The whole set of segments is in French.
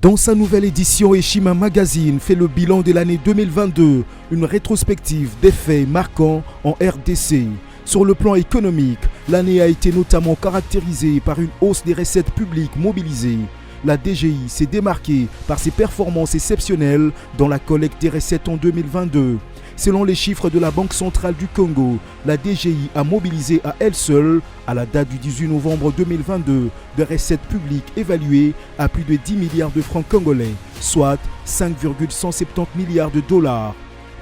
Dans sa nouvelle édition, Eshima Magazine fait le bilan de l'année 2022, une rétrospective des faits marquants en RDC. Sur le plan économique, l'année a été notamment caractérisée par une hausse des recettes publiques mobilisées. La DGI s'est démarquée par ses performances exceptionnelles dans la collecte des recettes en 2022. Selon les chiffres de la Banque centrale du Congo, la DGI a mobilisé à elle seule, à la date du 18 novembre 2022, des recettes publiques évaluées à plus de 10 milliards de francs congolais, soit 5,170 milliards de dollars.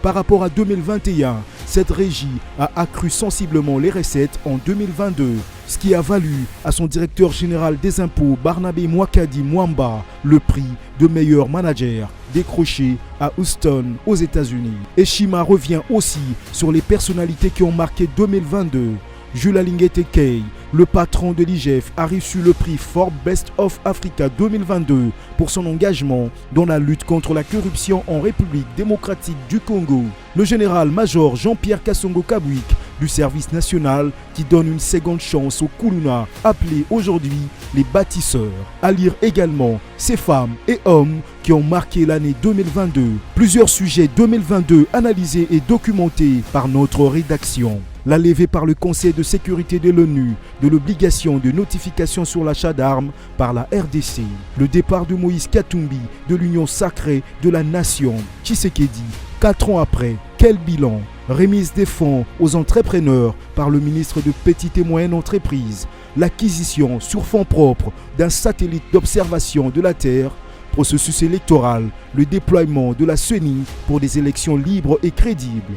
Par rapport à 2021, cette régie a accru sensiblement les recettes en 2022, ce qui a valu à son directeur général des impôts Barnabé Mwakadi Mwamba le prix de meilleur manager décroché à Houston aux États-Unis. Eshima revient aussi sur les personnalités qui ont marqué 2022. Jules Alinguete Key, le patron de l'IGF, a reçu le prix Forbes Best of Africa 2022 pour son engagement dans la lutte contre la corruption en République démocratique du Congo. Le général-major Jean-Pierre Kassongo Kabwik du service national qui donne une seconde chance aux Kuluna, appelés aujourd'hui les bâtisseurs. À lire également ces femmes et hommes qui ont marqué l'année 2022. Plusieurs sujets 2022 analysés et documentés par notre rédaction. La levée par le Conseil de sécurité de l'ONU de l'obligation de notification sur l'achat d'armes par la RDC. Le départ de Moïse Katumbi de l'Union sacrée de la nation. Tshisekedi, 4 ans après, quel bilan? Remise des fonds aux entrepreneurs par le ministre de Petites et Moyennes Entreprises. L'acquisition sur fonds propres d'un satellite d'observation de la Terre. Processus électoral, le déploiement de la CENI pour des élections libres et crédibles.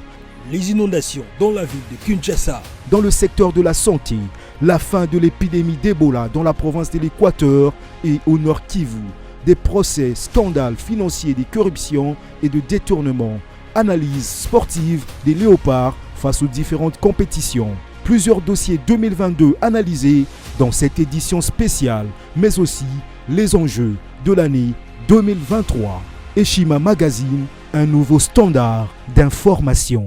Les inondations dans la ville de Kinshasa. Dans le secteur de la santé, la fin de l'épidémie d'Ebola dans la province de l'Équateur et au Nord Kivu. Des procès, scandales financiers, de corruption et de détournement. Analyse sportive des léopards face aux différentes compétitions. Plusieurs dossiers 2022 analysés dans cette édition spéciale, mais aussi les enjeux de l'année 2023. Eshima Magazine, un nouveau standard d'information.